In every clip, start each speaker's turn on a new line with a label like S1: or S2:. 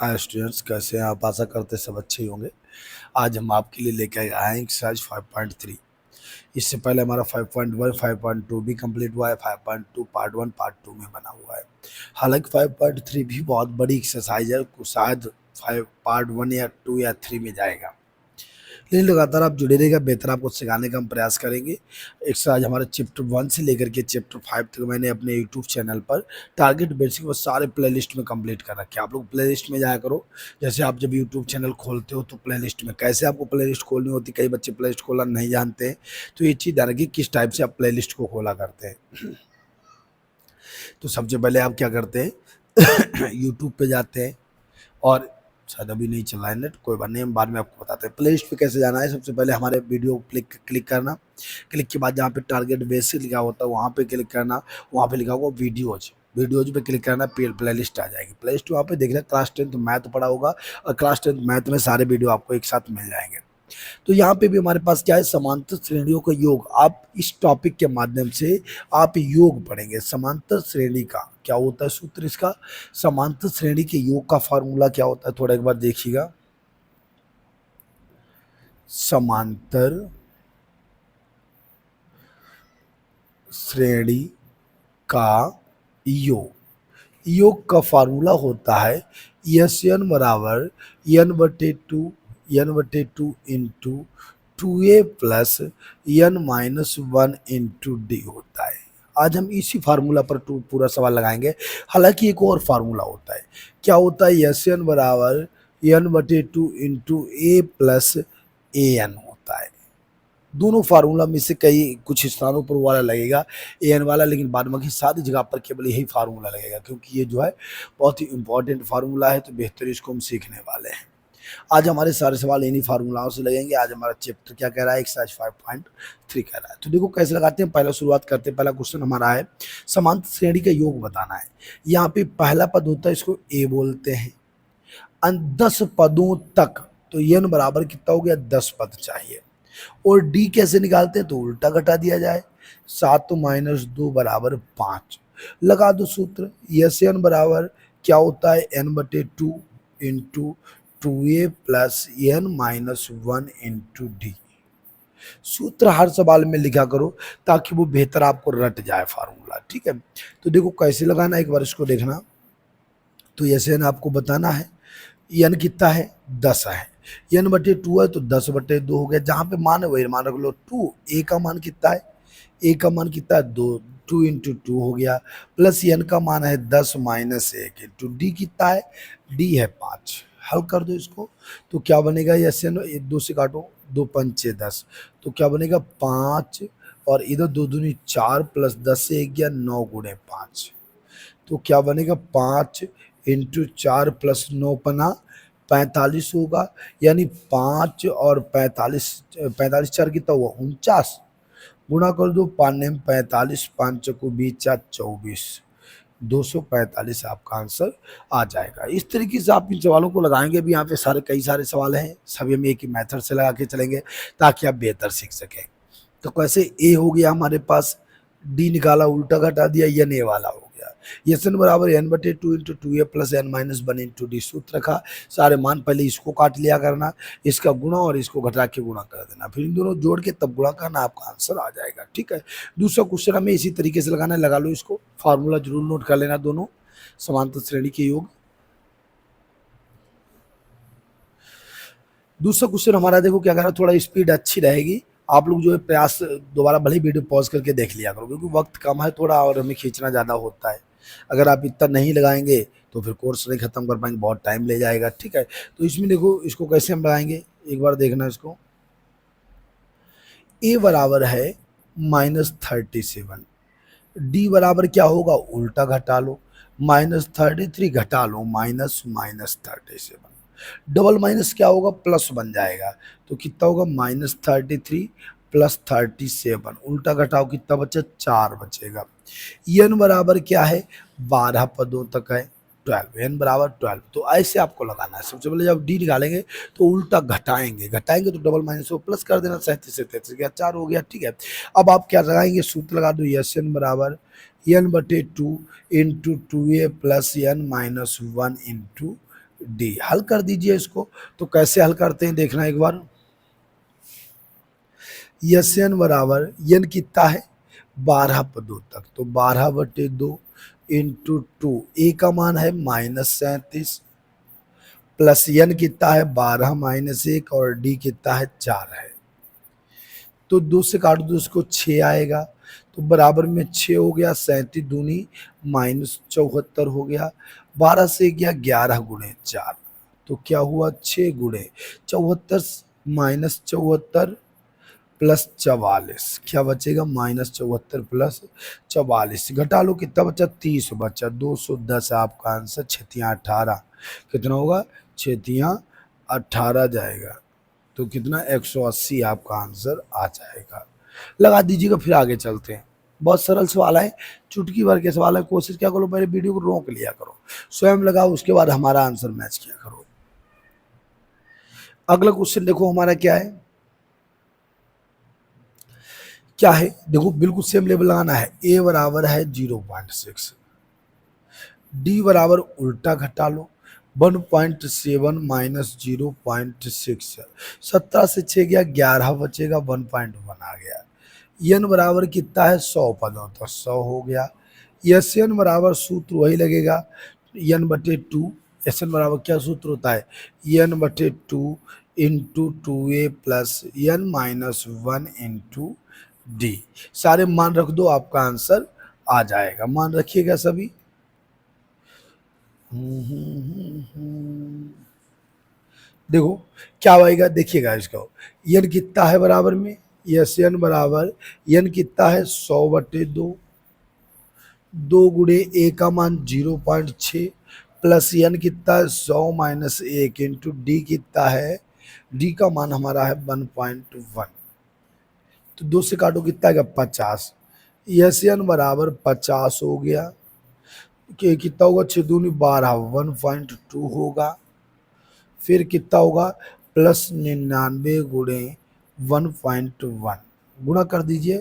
S1: Hi students, कैसे हैं आप? आशा करते हैं सब अच्छे ही होंगे। आज हम आपके लिए लेके आए हैं एक्सरसाइज 5.3। इससे पहले हमारा 5.1 5.2 भी कंप्लीट हुआ है। 5.2 पार्ट 1 पार्ट 2 में बना हुआ है। हालांकि 5.3 भी बहुत बड़ी एक्सरसाइज है, शायद 5 पार्ट 1 या 2 या 3 में जाएगा, लेकिन लगातार आप जुड़े रहिएगा। बेहतर आपको सिखाने का हम प्रयास करेंगे। एक्सरसाइज हमारे चैप्टर 1 से लेकर के चैप्टर 5 तक मैंने अपने यूट्यूब चैनल पर टारगेट बेसिक वो सारे प्लेलिस्ट में कंप्लीट कर रखे हैं। आप लोग प्लेलिस्ट में जाया करो। जैसे आप जब यूट्यूब चैनल खोलते हो तो प्लेलिस्ट में कैसे आपको प्लेलिस्ट खोलनी होती, कई बच्चे प्लेलिस्ट खोलना नहीं जानते हैं, तो ये चीज़ ध्यान रखिए किस टाइप से आप प्लेलिस्ट को खोला करते हैं। तो सबसे पहले आप क्या करते हैं, यूट्यूब पे जाते हैं, और शायद अभी नहीं चल रहा है नेट, कोई बात नहीं, हम बाद में आपको बताते हैं। प्ले लिस्ट पे कैसे जाना है, सबसे पहले हमारे वीडियो क्लिक करना। क्लिक के बाद जहाँ पे टारगेट बेसिक लिखा होता है वहाँ पे क्लिक करना। वहाँ पे लिखा होगा वीडियोज, वीडियोज पे क्लिक करना, प्ले लिस्ट आ जाएगी। प्ले लिस्ट वहाँ पे देखना क्लास 10 मैथ पढ़ा होगा, और क्लास 10 मैथ में सारे वीडियो आपको एक साथ मिल जाएंगे। तो यहाँ पे भी हमारे पास क्या है, समांतर श्रेणियों का योग। आप इस टॉपिक के माध्यम से आप योग पढ़ेंगे। समांतर श्रेणी का क्या होता है सूत्र, इसका समांतर श्रेणी के योग का फार्मूला क्या होता है, थोड़ा एक बार देखिएगा। समांतर श्रेणी का योग, योग का फार्मूला होता है एस एन बराबर n/2 into 2a plus n-1 into D होता है। आज हम इसी फार्मूला पर पूरा सवाल लगाएंगे। हालांकि एक और फार्मूला होता है, क्या होता है, एस एन बराबर n/2 into A plus A N होता है। दोनों फार्मूला में से कई कुछ स्थानों पर वाला लगेगा ए एन वाला, लेकिन बाद बाकी सारी जगह पर केवल यही फार्मूला लगेगा, क्योंकि ये जो है बहुत ही इंपॉर्टेंट फार्मूला है। तो बेहतर इसको हम सीखने वाले हैं। आज हमारे सारे सवाल इन्हीं फार्मूलाओं से लगेंगे। आज हमारा चैप्टर क्या कह रहा है, एक्सरसाइज 5.3 कह रहा है। तो देखो कैसे लगाते हैं, पहला शुरुआत करते हैं। पहला क्वेश्चन हमारा है समांतर श्रेणी का योग बताना है। यहाँ पे पहला पद होता है, इसको ए बोलते हैं। 10 पदों तक, तो एन बराबर कितना हो गया, 10 पद चाहिए। और डी कैसे निकालते हैं, तो उल्टा घटा दिया जाए। 7 माइनस 2 बराबर 5। लगा दो सूत्र, एस एन बराबर क्या होता है, n/2 into 2a plus n-1 into D. सूत्र हर सवाल में लिखा करो ताकि वो बेहतर आपको रट जाए फार्मूला, ठीक है। तो देखो कैसे लगाना, एक बार इसको देखना। तो ऐसे आपको बताना है, एन कितना है, 10 है। n/2 है तो 10/2 हो गया। जहाँ पे मान है वही मान रख लो। 2 ए का मान कितना है, ए का मान कितना है, 2 इंटू 2 हो गया। प्लस एन का मान है 10 माइनस 1 इंटू डी कितना है, डी है 5। हल कर दो इसको, तो क्या बनेगा, एस एन 2 से काटो, 2 पंचे 10, तो क्या बनेगा 5, और इधर 2 दूनी 4 प्लस 10 से 1 गया 9 गुणे 5, तो क्या बनेगा 5 इंटू 4 प्लस 9 पना 45 होगा। यानी 5 और 45, 45 4 कितना हुआ 49, गुणा कर दो, 5 45, 5 को 20 24, 245 आपका आंसर आ जाएगा। इस तरीके से आप इन सवालों को लगाएंगे भी। यहाँ पे कई सारे सवाल हैं, सभी हम एक ही मेथड से लगा के चलेंगे ताकि आप बेहतर सीख सकें। तो कैसे, ए हो गया हमारे पास, डी निकाला, उल्टा घटा दिया, एन ए वाला हो गया। एस एन बराबर n/2 into 2a plus n-1 into D. सूत्र रखा, सारे मान पहले इसको काट लिया करना, इसका गुणा और इसको घटा के गुणा कर देना, फिर इन दोनों जोड़ के तब गुणा करना, आपका आंसर आ जाएगा, ठीक है। दूसरा क्वेश्चन हमें इसी तरीके से लगाना है, लगा लो इसको। फार्मूला जरूर नोट कर लेना दोनों, समांतर श्रेणी के योग। दूसरा क्वेश्चन हमारा देखो क्या कर रहा है, थोड़ा स्पीड अच्छी रहेगी। आप लोग जो है प्रयास दोबारा भले वीडियो पॉज करके देख लिया करो, क्योंकि वक्त कम है थोड़ा और हमें खींचना ज़्यादा होता है। अगर आप इतना नहीं लगाएंगे तो फिर कोर्स नहीं खत्म कर पाएंगे, बहुत टाइम ले जाएगा, ठीक है। तो इसमें देखो इसको कैसे हम लगाएंगे, एक बार देखना इसको। ए बराबर है -37, डी बराबर क्या होगा, उल्टा घटा लो, -33 घटा लो, -37, डबल माइनस क्या होगा, प्लस बन जाएगा। तो कितना होगा, -33 प्लस 37, उल्टा घटाओ कितना बचा, 4 बचेगा। एन बराबर क्या है, 12 पदों तक है, 12, एन बराबर 12। तो ऐसे आपको लगाना है। सबसे पहले जब डी निकालेंगे तो उल्टा घटाएंगे, घटाएंगे तो डबल माइनस को प्लस कर देना, 37 से 33 गया 4 हो गया, ठीक है। अब आप क्या लगाएंगे, सूत्र लगा दो, एस एन बराबर n/2 into 2a plus n-1 into D. हल कर दीजिए इसको। तो कैसे हल करते हैं देखना एक बार। यस एन बराबर एन कितना है 12 पदों तक, तो 12/2 इंटू 2, ए का मान है -37 प्लस एन कितना है 12 -1 और डी कितना है 4 है। तो 2 से काट दो इसको 6 आएगा, तो बराबर में 6 हो गया, 37 दूनी -74 हो गया, 12 से गया 11 गुणे 4, तो क्या हुआ 6 गुणे 74 -74 प्लस 44, क्या बचेगा -74 प्लस 44, घटा लो कितना बचा 30 बचा, 210 आपका आंसर, 6×18 कितना होगा 6×18 जाएगा, तो कितना 180 आपका आंसर आ जाएगा। लगा दीजिएगा, फिर आगे चलते हैं। बहुत सरल सवाल है, चुटकी भर के सवाल है, कोशिश क्या करो मेरे वीडियो को रोक लिया करो, स्वयं लगाओ, उसके बाद हमारा आंसर मैच किया करो। अगला क्वेश्चन देखो हमारा क्या है, क्या है देखो, बिल्कुल सेम लेवल लगाना है। ए बराबर है 0.6, डी बराबर उल्टा घटा लो 1.7 माइनस 0.6, 17 से 6 गया 11 बचेगा, 1.1 आ गया। एन बराबर कितना है 100 पदों, तो 100 हो गया। एस एन बराबर सूत्र वही लगेगा n/2, एस एन बराबर क्या सूत्र होता है n/2 into 2a plus n-1 into D. सारे मान रख दो, आपका आंसर आ जाएगा, मान रखिएगा सभी। देखो क्या आएगा, देखिएगा इसका, एन कितना है बराबर में, यस एन बराबर एन कितना है 100/2, 2 गुणे ए का मान 0.6 प्लस एन कितना है 100 माइनस 1 इंटू डी कितना है, डी का मान हमारा है 1.1, तो 2 से काटो कितना आएगा 50, यस एन बराबर 50 हो गया, कि कितना होगा 6 दूनी 12, 1.2 होगा, फिर कितना होगा प्लस 99 गुणे 1.1, गुणा कर दीजिए,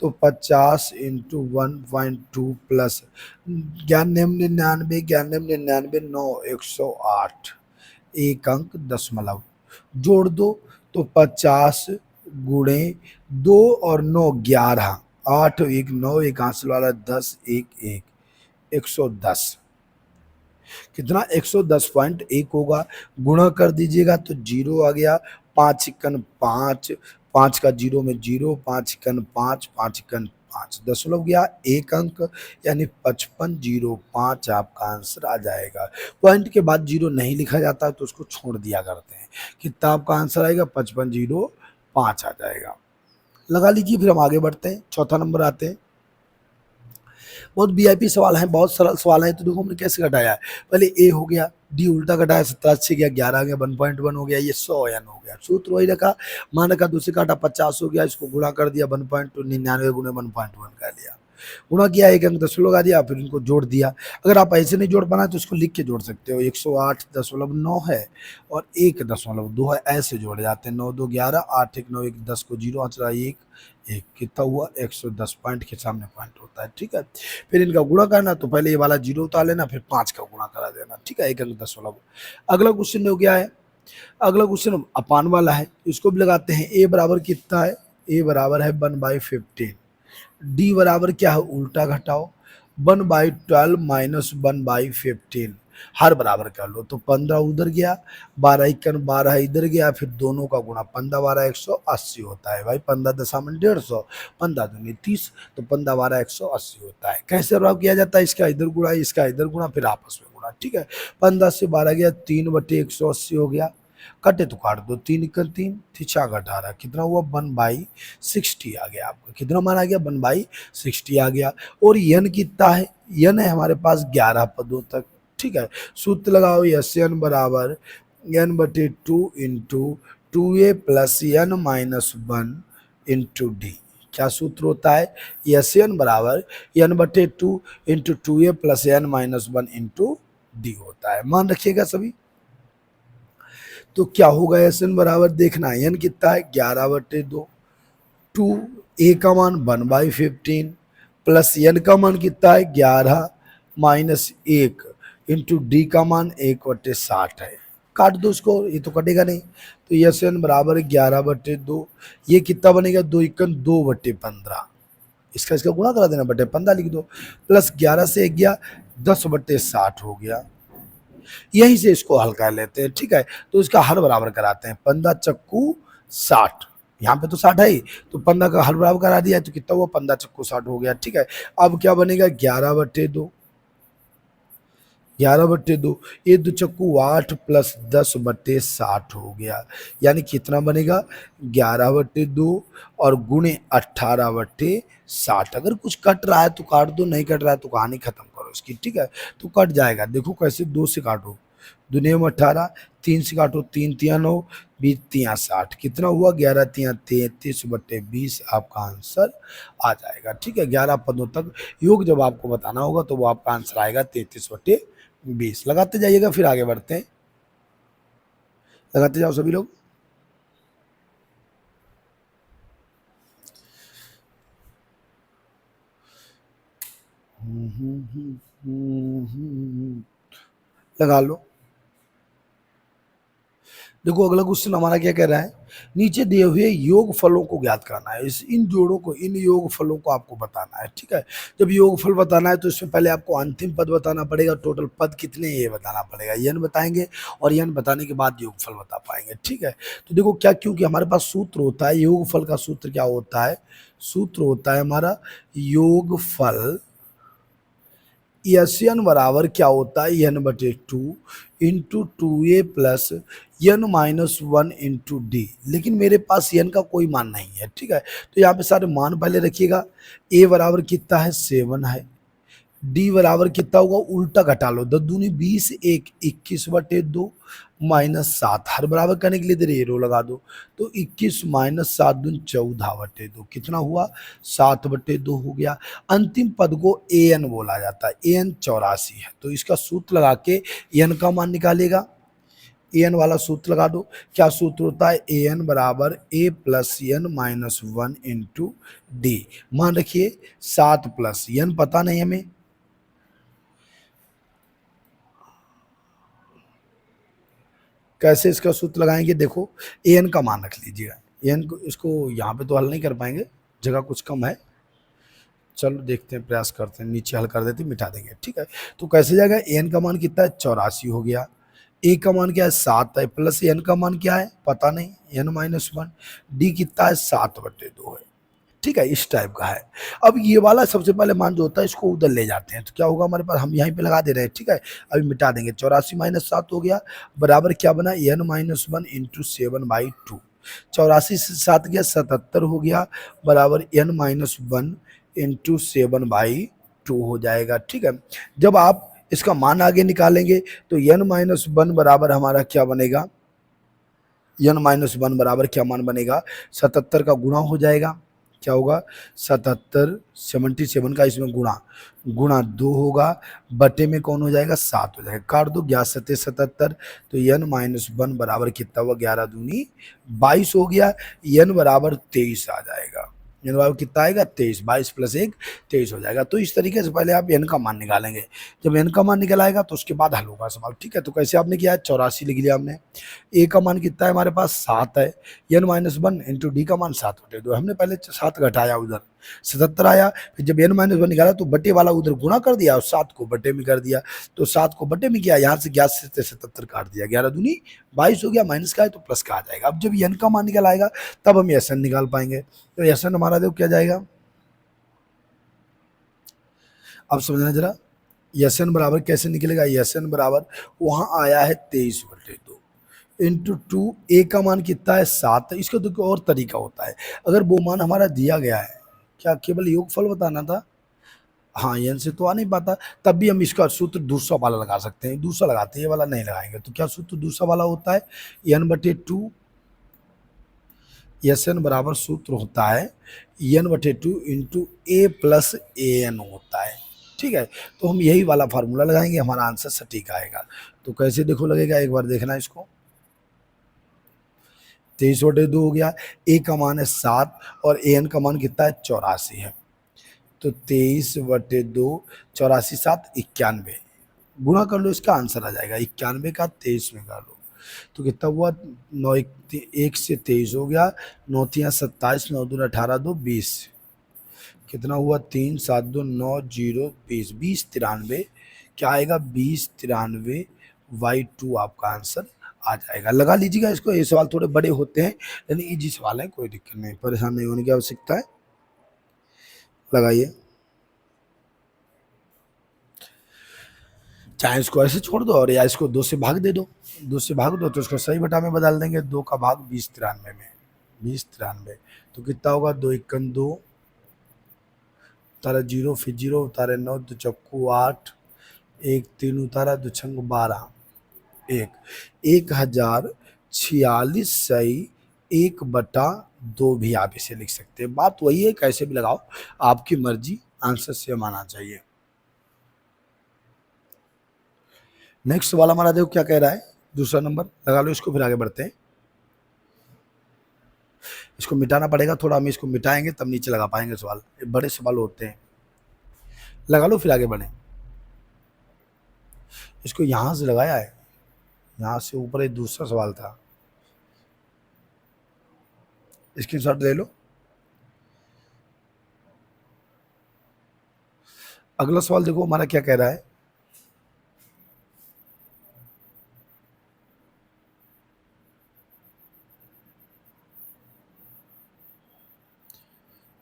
S1: तो 50 इंटू 1.2 प्लस 99 99 9 108, एक अंक दशमलव जोड़ दो, तो 50 गुणे 2 और 9 11, 8 1 9 एक हासिल वाला 10 1 1 110, कितना 110.1 होगा, गुणा कर दीजिएगा तो 0 आ गया, 5×5, 5 का 0 में 0, 5×5, 5×5 दशमलव गया, एक अंक, यानी 5505 आपका आंसर आ जाएगा। पॉइंट के बाद 0 नहीं लिखा जाता तो उसको छोड़ दिया करते हैं, कितना आपका आंसर आएगा 5505 आ जाएगा। लगा लीजिए, फिर हम आगे बढ़ते हैं, चौथा नंबर आते हैं। बहुत वीआईपी सवाल है, बहुत सरल सवाल है, तो देखो हमने कैसे घटाया है। पहले ए हो गया, डी उल्टा घटाया 17 से गया 11 आ गया, 1.1 हो गया, ये 100 एन हो गया, सूत्र वही रखा, मान रखा, दूसरे काटा 50 हो गया, इसको गुणा कर दिया 1.2, 99 गुणे 1.1 कर लिया, गुणा किया, एक अंक दशमलव लगा दिया, फिर इनको जोड़ दिया। अगर आप ऐसे नहीं जोड़ पाना तो इसको लिख के जोड़ सकते हो, 108.9 है और 1.2 है, ऐसे जोड़े जाते हैं, 9 2 11, 8 1 9 1 10 को 0 आंसर 1 1, कितना हुआ 110, पॉइंट के सामने पॉइंट होता है, ठीक है। फिर इनका गुणा करना, तो पहले ये वाला 0 उतार लेना, फिर 5 का गुणा करा देना, ठीक है, एक अंक दशमलव। अगला क्वेश्चन हो गया है, अगला क्वेश्चन अपान वाला है, इसको भी लगाते हैं। ए बराबर कितना है, ए बराबर है 1/15, डी बराबर क्या है उल्टा घटाओ 1/12 माइनस 1/15, हर बराबर कर लो, तो 15 उधर गया, 12 1 12 इधर गया, फिर दोनों का गुणा, 15 12 180 होता है भाई, 15 दशमलव 150, 15 दूनी 30, तो 15 12 180 होता है। कैसे प्रभाव किया जाता है, इसका इधर गुणा, इसका इधर गुणा, फिर आपस में गुणा, ठीक है। 15 से 12 गया, 3/180 हो गया, कटे तो काट दो, 3 1 3 3 18, कितना हुआ 1/60 आ गया, आपका कितना मान आ गया 1/60 आ गया। और यन कितना है, यन है हमारे पास 11 पदों तक, ठीक है। सूत्र लगाओ, यस एन बराबर n/2 into 2a plus n-1 into D. क्या सूत्र होता है, यस एन बराबर n/2 into 2a plus n-1 into D होता है, मान रखिएगा सभी। तो क्या होगा, एस एन बराबर देखना, एन कितना है 11/2, 2 ए का मान 1/15 प्लस एन का मान कितना है 11 माइनस 1, इंटू डी का मान 1/60 है। काट दो उसको, ये तो कटेगा नहीं। तो यस एन बराबर 11/2। ये कितना बनेगा, 2 × 2 = 15। इसका इसका गुणा करा देना, बटे 15 लिख दो। प्लस 11 से 1 गया, 10/60 हो गया। यहीं से इसको हल कर लेते हैं, ठीक है। तो इसका हर बराबर कराते हैं, 15 चक्कू 60, यहाँ पे तो 60 है ही, तो 15 का हर बराबर करा दिया तो कितना हुआ, 15 चक्कू 60 हो गया, ठीक है। अब क्या बनेगा, 11/2, 11/2, ये 2 × 8 प्लस 10/60 हो गया। यानी कितना बनेगा, 11/2 और गुणे 18/60। अगर कुछ कट रहा है तो काट दो, नहीं कट रहा है तो कहानी खत्म करो इसकी, ठीक है। तो कट जाएगा, देखो कैसे, 2 से काटो, दुनिया में 18, 3 से काटो, 3 तिया 9, 20 तिया 60, कितना हुआ, 11 तिया 33/20 आपका आंसर आ जाएगा, ठीक है। 11 पदों तक योग जब आपको बताना होगा तो वो आपका आंसर आएगा 33/20। लगाते जाइएगा, फिर आगे बढ़ते हैं, लगाते जाओ सभी लोग। लगा लो। देखो अगला क्वेश्चन हमारा क्या कह रहा है, नीचे दिए हुए योग फलों को ज्ञात करना है। इस इन जोड़ों को, इन योग फलों को आपको बताना है, ठीक है। जब योग फल बताना है तो इसमें पहले आपको अंतिम पद बताना पड़ेगा, टोटल पद कितने ये बताना पड़ेगा, यन बताएंगे, और यन बताने के बाद योग फल बता पाएंगे, ठीक है। तो देखो क्या, क्योंकि हमारे पास सूत्र होता है, योग फल का सूत्र क्या होता है, सूत्र होता है हमारा योग फल यन बराबर क्या होता है, n/2 into 2a plus n-1 into D. लेकिन मेरे पास n का कोई मान नहीं है, ठीक है। तो यहाँ पे सारे मान पहले रखिएगा। a बराबर कितना है, 7 है। डी बराबर कितना होगा, उल्टा घटा लो, 10 दूनी 20, 1 21/2 -7, हर बराबर करने के लिए इधर एरो लगा दो। तो 21 - 7 दूनी 14/2, कितना हुआ, 7/2 हो गया। अंतिम पद को ए एन बोला जाता है, ए एन 84 है। तो इसका सूत्र लगा के एन का मान निकालेगा, ए एन वाला सूत्र लगा दो। क्या सूत्र होता है, ए एन बराबर A plus n-1 into D. मान रखिए 7 प्लस n पता नहीं हमें, कैसे इसका सूत्र लगाएंगे, देखो ए एन का मान रख लीजिएगा। ए एन को, इसको यहाँ पे तो हल नहीं कर पाएंगे, जगह कुछ कम है। चलो देखते हैं, प्रयास करते हैं, नीचे हल कर देते, मिटा देंगे, ठीक है। तो कैसे जाएगा, ए एन का मान कितना है, 84 हो गया। ए का मान क्या है, 7 है, प्लस एन का मान क्या है पता नहीं, n-1। डी कितना है, 7/2 है, ठीक है, इस टाइप का है। अब ये वाला सबसे पहले मान जो होता है इसको उधर ले जाते हैं, तो क्या होगा हमारे पास, हम यहीं पे लगा दे रहे हैं, ठीक है। अभी मिटा देंगे, 84 - 7 हो गया, बराबर क्या बना, n-1 इंटू 7/2। 84 से 7 गया, 77 हो गया, बराबर n-1 इंटू 7/2 हो जाएगा, ठीक है। जब आप इसका मान आगे निकालेंगे तो n-1 बराबर हमारा क्या बनेगा, n-1 बराबर क्या मान बनेगा, 77 का गुणा हो जाएगा, क्या होगा, 77, 77 का इसमें गुणा, गुणा 2 होगा, बटे में कौन हो जाएगा, 7 हो जाएगा, काट दो, 11 × 77, तो n-1 बराबर कितना हुआ, 11 दूनी 22 हो गया, n बराबर 23 आ जाएगा। एन बराबर कितना आएगा, 23, 22 + 1 23 हो जाएगा। तो इस तरीके से पहले आप एन का मान निकालेंगे, जब एन का मान निकल आएगा तो उसके बाद हल होगा सवाल, ठीक है। तो कैसे आपने किया है, 84 लिख लिया हमने, ए का मान कितना है हमारे पास, 7 है, n-1 इंटू डी का मान 7/2, हमने पहले 7 घटाया, उधर 77 आया, फिर जब n-1 निकाला तो बटे वाला उधर गुणा कर दिया और 7 को बटे में कर दिया, तो 7 को बटे में किया, यहाँ से 11 से 77 काट दिया, 11 दूनी 22 हो गया, माइनस का है तो प्लस का आ जाएगा। अब जब एन का मान निकल आएगा तब हम एस एन निकाल पाएंगे। तो एस एन हमारा देखो क्या जाएगा, अब समझना जरा, एस एन बराबर कैसे निकलेगा, एस एन बराबर वहाँ आया है 23/2 इंटू 2, ए का मान कितना है, 7 है। इसका तो और तरीका होता है, अगर वो मान हमारा दिया गया है, क्या केवल योगफल बताना था, हाँ एन से तो आ नहीं पाता, तब भी हम इसका सूत्र दूसरा वाला लगा सकते हैं, दूसरा लगाते हैं, ये वाला नहीं लगाएंगे। तो क्या सूत्र दूसरा वाला होता है, n/2, एस एन बराबर सूत्र होता है n/2 into A plus A N होता है, ठीक है। तो हम यही वाला फार्मूला लगाएंगे, हमारा आंसर सटीक आएगा। तो कैसे देखो लगेगा, एक बार देखना इसको, 23/2 हो गया, ए का मान है 7 और ए एन का मान कितना है, 84 है। तो 23/2, 84 7 91, गुणा कर लो, इसका आंसर आ जाएगा। 91 का 23 में कर लो तो कितना हुआ, 9 1 से 23 हो गया, 9 3 27, 9 2 18 2 20, कितना हुआ 3 7 2 9 0 20, 2093 क्या आएगा, 2093 y2 आपका आंसर आ जाएगा। लगा लीजिएगा इसको, ये सवाल थोड़े बड़े होते हैं लेकिन इजी सवाल है, कोई दिक्कत नहीं, परेशान नहीं होने की आवश्यकता है। लगाइए, चाहे इसको ऐसे छोड़ दो और या इसको 2 से भाग दे दो, 2 से भाग दो तो इसको सही बटा में बदल देंगे, 2 का भाग 2093 में, 2093 तो कितना होगा, 2 1 2 उतारा 0, फिर 0 उतारे 9, 2 चक्कू 8, 1 3 उतारा, 2 छंग 12, 1046 सही 1/2 भी आप इसे लिख सकते हैं। बात वही है, कैसे भी लगाओ, आपकी मर्जी, आंसर सेम आना चाहिए। नेक्स्ट वाला हमारा देखो क्या कह रहा है, दूसरा नंबर लगा लो इसको, फिर आगे बढ़ते हैं। इसको मिटाना पड़ेगा थोड़ा, हम इसको मिटाएंगे तब नीचे लगा पाएंगे सवाल, ये बड़े सवाल होते हैं। लगा लो फिर आगे बढ़े। इसको यहां से लगाया है, यहां से ऊपर एक दूसरा सवाल था, स्क्रीनशॉट ले लो। अगला सवाल देखो हमारा क्या कह रहा है,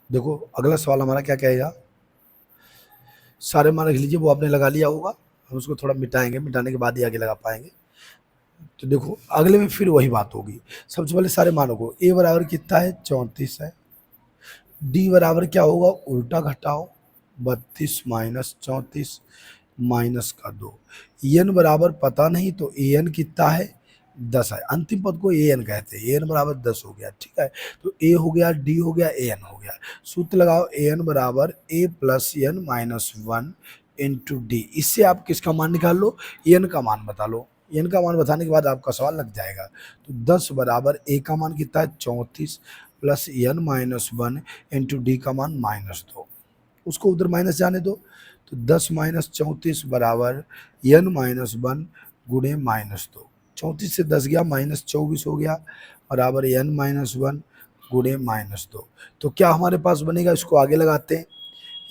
S1: देखो अगला सवाल हमारा क्या कहेगा, सारे मान लिख लीजिए, वो आपने लगा लिया होगा, हम उसको थोड़ा मिटाएंगे, मिटाने के बाद ही आगे लगा पाएंगे। तो देखो अगले में फिर वही बात होगी, सबसे पहले सारे मानों को, ए बराबर कितना है, 34 है, डी बराबर क्या होगा, उल्टा घटाओ 32 माइनस 34 माइनस का 2, एन बराबर पता नहीं तो ए एन कितना है, 10 है, अंतिम पद को ए एन कहते हैं, ए एन बराबर 10 हो गया, ठीक है। तो ए हो गया, डी हो गया, ए एन हो गया, सूत्र लगाओ, ए एन बराबर A plus N minus 1 into D, इससे आप किसका मान निकाल लो, एन का मान बता लो, एन का मान बताने के बाद आपका सवाल लग जाएगा। तो 10 बराबर ए का मान कितना है, 34 plus N minus 1 into d का मान -2, उसको उधर माइनस जाने दो, तो 10 माइनस 34 बराबर एन माइनस 1 गुणे -2, 34 से 10 गया -24 हो गया, बराबर एन माइनस 1 गुणे -2। तो क्या हमारे पास बनेगा, इसको आगे लगाते हैं,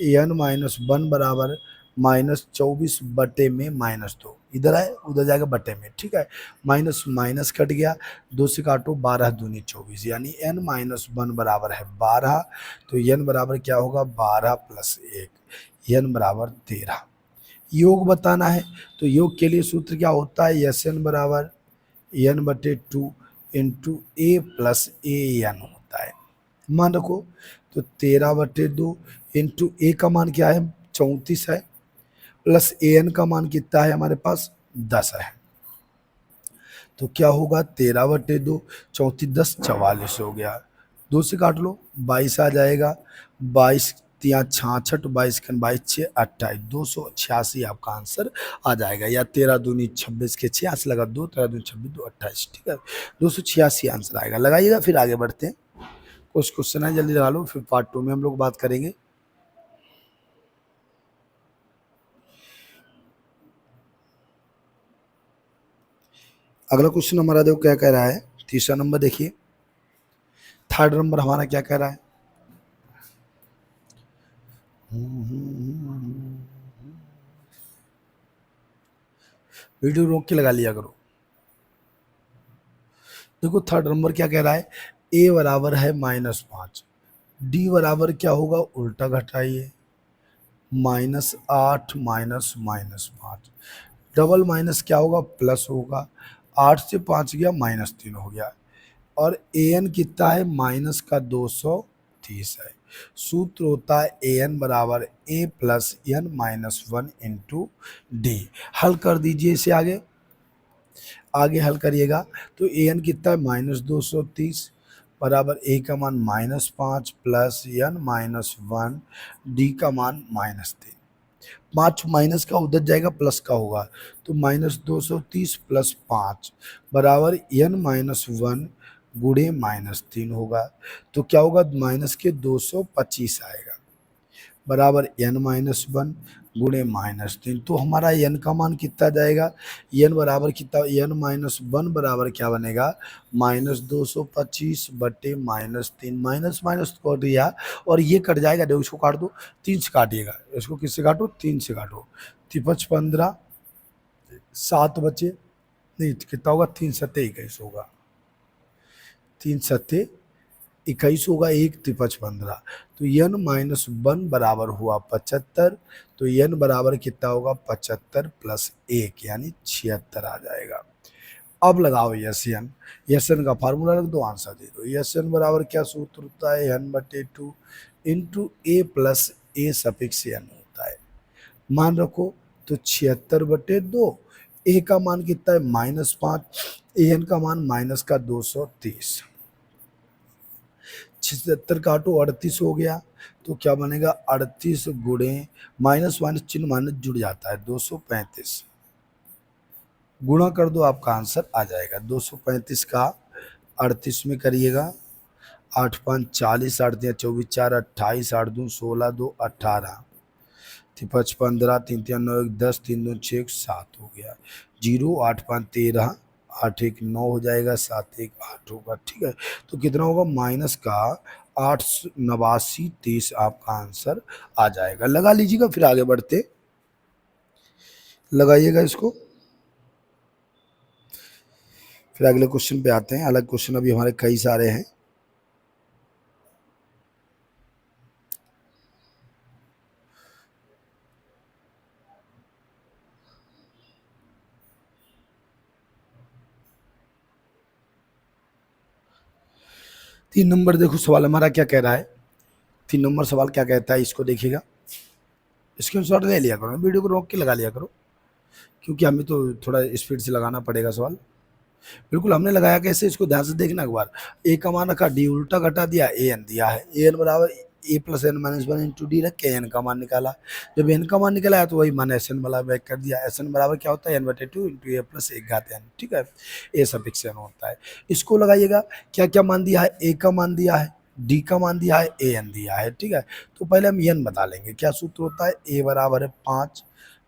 S1: एन माइनस 1 बराबर -24 बटे में -2, इधर आए उधर जाएगा बटे में, ठीक है, माइनस माइनस कट गया, 2 से काटो, 12 दूनी 24, यानी n माइनस 1 बराबर है 12, तो n बराबर क्या होगा, 12 प्लस 1, n बराबर 13। योग बताना है तो योग के लिए सूत्र क्या होता है, एस एन बराबर n बटे 2 into A plus A N होता है, मान रखो, तो 13 बटे 2 इंटू ए का मान क्या है, 34 है, प्लस ए एन का मान कितना है हमारे पास, 10 है, तो क्या होगा, 13 बटे 2, 34 10 44 हो गया, 2 से काट लो, 22 आ जाएगा, 22 तिया 66, 22 खन 22 6 28, 286 आपका आंसर आ जाएगा, या 13 दूनी 26 के 86 लगा 2, 13 दूनी 26 2 28, ठीक है, 286 आंसर आएगा। लगाइएगा, फिर आगे बढ़ते हैं, कुछ क्वेश्चन है जल्दी लगा लो, फिर पार्ट 2 में हम लोग बात करेंगे। अगला क्वेश्चन हमारा देखो क्या कह रहा है, तीसरा नंबर देखिए, थर्ड नंबर हमारा क्या कह रहा है, वीडियो रोक के लगा लिया करो। देखो थर्ड नंबर क्या कह रहा है, ए बराबर है -5, डी बराबर क्या होगा, उल्टा घटाइए, -8 माइनस -5, डबल माइनस क्या होगा, प्लस होगा, 8 से 5 गया -3 हो गया, और ए एन कितना है, माइनस का 230 है, सूत्र होता है ए एन बराबर A plus N minus 1 into D. हल कर दीजिए इसे, आगे आगे हल करिएगा, तो ए एन कितना है, -230 बराबर ए का मान -5 प्लस एन -1, डी का मान -3, 5 माइनस का उधर जाएगा प्लस का होगा, तो -230 प्लस 5 बराबर n -1 गुणे -3 होगा, तो क्या होगा, माइनस के 225 आएगा, बराबर n-1 गुणे -3। तो हमारा n का मान कितना जाएगा, n बराबर कितना, n-1 बराबर क्या बनेगा, -225 बटे -3, माइनस माइनस कट दिया और ये कट जाएगा, देखो इसको काट दो, 3 से काटिएगा, इसको किससे काटो, 3 से काटो, 15 7 बचे, नहीं कितना होगा, 3 सत्ते 21 होगा, 3 सत्ते 21 होगा, 1 तिपच 15, तो n-1 बराबर हुआ 75, तो n बराबर कितना होगा, 75 + 1 यानी 76 आ जाएगा। अब लगाओ Sn, Sn का फार्मूला रख दो, आंसर दे दो। Sn बराबर क्या सूत्र होता है, n/2 into a plus a suffix n होता है। मान रखो तो 76/2, a का मान कितना है, -5, an का मान माइनस का 230, 76 काटो 38 हो गया, तो क्या बनेगा, 38 गुणे माइनस माइनस चिन्ह माइनस जुड़ जाता है, 235 गुणा कर दो, आपका आंसर आ जाएगा। 235 का 38 में करिएगा, 8 5 40, 8 3 24, 4 28, 8 2 16, 2 18, 5 15, 3 3 9 1 10, 3 2 6 7 हो गया, 0 8 5 13, 8 1 9 हो जाएगा, 7 1 8 होगा, ठीक है। तो कितना होगा, माइनस का 8 89 30 आपका आंसर आ जाएगा। लगा लीजिएगा, फिर आगे बढ़ते, लगाइएगा इसको, फिर अगले क्वेश्चन पे आते हैं। अलग क्वेश्चन अभी हमारे कई सारे हैं। तीन नंबर देखो सवाल हमारा क्या कह रहा है, 3 नंबर सवाल क्या कहता है, इसको देखिएगा, स्क्रीनशॉट ले लिया करो, वीडियो को रोक के लगा लिया करो, क्योंकि हमें तो थोड़ा स्पीड से लगाना पड़ेगा सवाल। बिल्कुल हमने लगाया कैसे, इसको ध्यान से देखना एक बार। ए का मान रखा, डी उल्टा घटा दिया, ए एन दिया है, ए एन बराबर A plus N minus 1 into D रख के एन का मान निकाला। जब एन का मान निकाला है तो वही मान एस एन वाला बैक कर दिया। एस एन बराबर क्या होता है, n/2 इंटू ए प्लस 1 घात एन, ठीक है, ए सफिक्स एन होता है। इसको लगाइएगा, क्या क्या मान दिया है, ए का मान दिया है, डी का मान दिया है, ए एन दिया है, ठीक है। तो पहले हम एन बता लेंगे, क्या सूत्र होता है, ए बराबर है 5,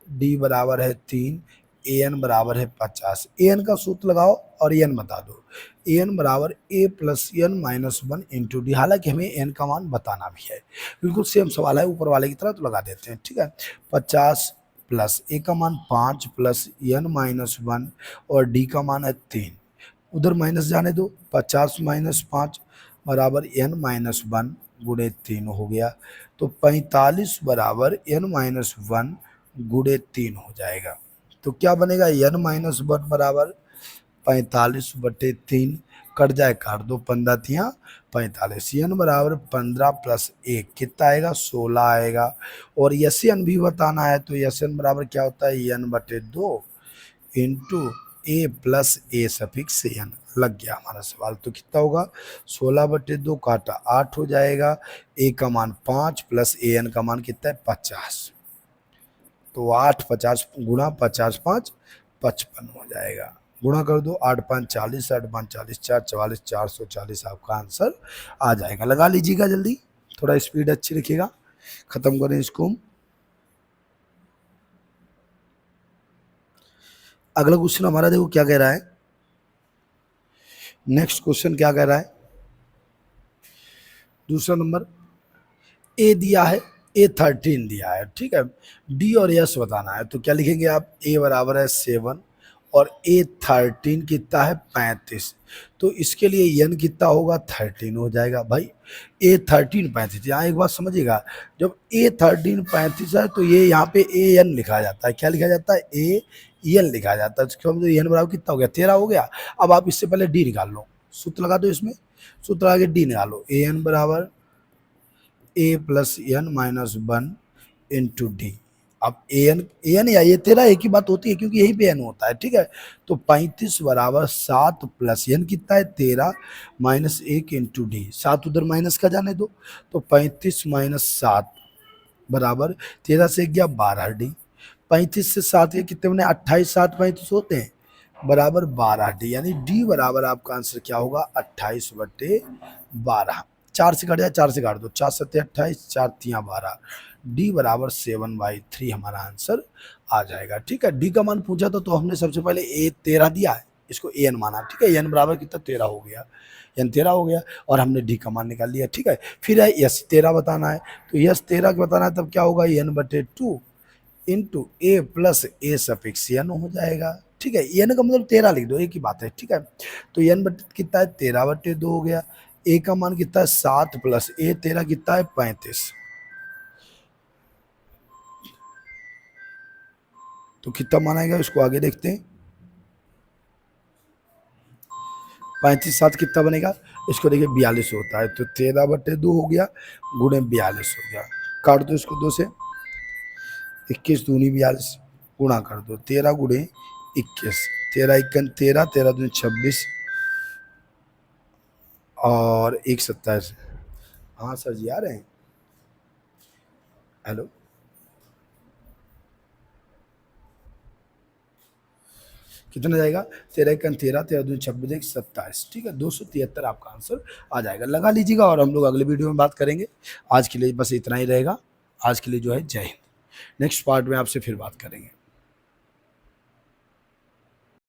S1: डी बराबर है 3, ए एन बराबर है 50। ए एन का सूत्र लगाओ और एन बता दो, ए एन बराबर A plus N minus 1 into D. हालांकि हमें एन का मान बताना भी है, बिल्कुल सेम सवाल है ऊपर वाले की तरह, तो लगा देते हैं, ठीक है। 50 प्लस ए का मान 5 प्लस एन माइनस 1 और डी का मान है 3, उधर माइनस जाने दो, 50 माइनस 5 बराबर एन माइनस 1 गुणे 3 हो गया, तो 45 बराबर एन माइनस 1 गुणे 3 हो जाएगा। तो क्या बनेगा, n-1 बराबर 45/3, कट जाए काट दो, 15 तिया 45, n बराबर 15 प्लस 1 कितना आएगा, 16 आएगा। और Sn भी बताना है, तो Sn बराबर क्या होता है, n/2 इंटू ए प्लस ए सफिक्स एन। लग गया हमारा सवाल, तो कितना होगा, 16/2 काटा 8 हो जाएगा, ए का मान 5 प्लस ए एन का मान कितना है, 50, तो 8 50 गुणा 50 5 55 हो जाएगा, गुणा कर दो, 8 5 40, 8 5 40, 4 44, 440 आपका आंसर आ जाएगा। लगा लीजिएगा जल्दी, थोड़ा स्पीड अच्छी रखिएगा, खत्म करें इसको। अगला क्वेश्चन हमारा देखो क्या कह रहा है, नेक्स्ट क्वेश्चन क्या कह रहा है, दूसरा नंबर, ए दिया है, A13 दिया है, ठीक है, डी और एस बताना है, तो क्या लिखेंगे आप, ए बराबर है 7 और A13 कितना है 35, तो इसके लिए एन कितना होगा, 13 हो जाएगा। भाई A13 35, यहाँ एक बात समझिएगा, जब A13 35 है तो ये यहाँ पे AN लिखा जाता है, क्या लिखा जाता है, AN लिखा जाता है, तो एन बराबर कितना हो गया, 13 हो गया। अब आप इससे पहले डी निकाल लो, सूत्र लगा दो, इसमें सूत्र आगे डी निकालो, AN बराबर A plus N minus 1 into D. अब ए एन या ये 13 एक ही बात होती है, क्योंकि यही पे एन होता है, ठीक है। तो 35 बराबर 7 प्लस एन कितना है, 13 माइनस 1 इंटू डी, 7 उधर माइनस का जाने दो, तो 35 माइनस 7 बराबर 13 से गया 12 डी, 35 से 7 के कितने बने, 28, 7 35 होते हैं, बराबर 12 डी, यानी डी बराबर आपका आंसर क्या होगा, 28/12। 4 से कट जाए, 4 से काट दो, 4 सत्ते 28, 4 तियाँ 12, डी बराबर 7/3 हमारा आंसर आ जाएगा। ठीक है, डी का मान पूछा तो हमने सबसे पहले ए 13 दिया है, इसको ए एन माना। ठीक है, एन बराबर कितना 13 हो गया, एन 13 हो गया और हमने डी का मान निकाल लिया। ठीक है, फिर है यस 13 बताना है, तो यस 13 बताना है, तब क्या होगा, n/2 इंटू ए प्लस ए सफिक्स एन हो जाएगा। ठीक है, एन का मतलब 13 लिख दो, एक ही बात है। ठीक है, तो एन बटे कितना है, 13/2 हो गया। ए का मान कितना है, 7 प्लस ए 13 कितना है, 35। तो कितना मान आएगा, उसको आगे देखते हैं। 35 7 कितना बनेगा, इसको देखिए 42 होता है, तो 13/2 हो गया गुणे 42 हो गया। काट दो इसको 2 से, 21 दूनी 42, गुणा कर दो 13 गुणे 21, 13 1 13, 13 दूनी 26 और 1 27। हाँ सर जी आ रहे हैं, हेलो। कितना जाएगा, 13 1 13, 13 दूनी 26, 1 27। ठीक है, 273 आपका आंसर आ जाएगा। लगा लीजिएगा और हम लोग अगले वीडियो में बात करेंगे। आज के लिए बस इतना ही रहेगा। आज के लिए जो है जय हिंद। नेक्स्ट पार्ट में आपसे फिर बात करेंगे।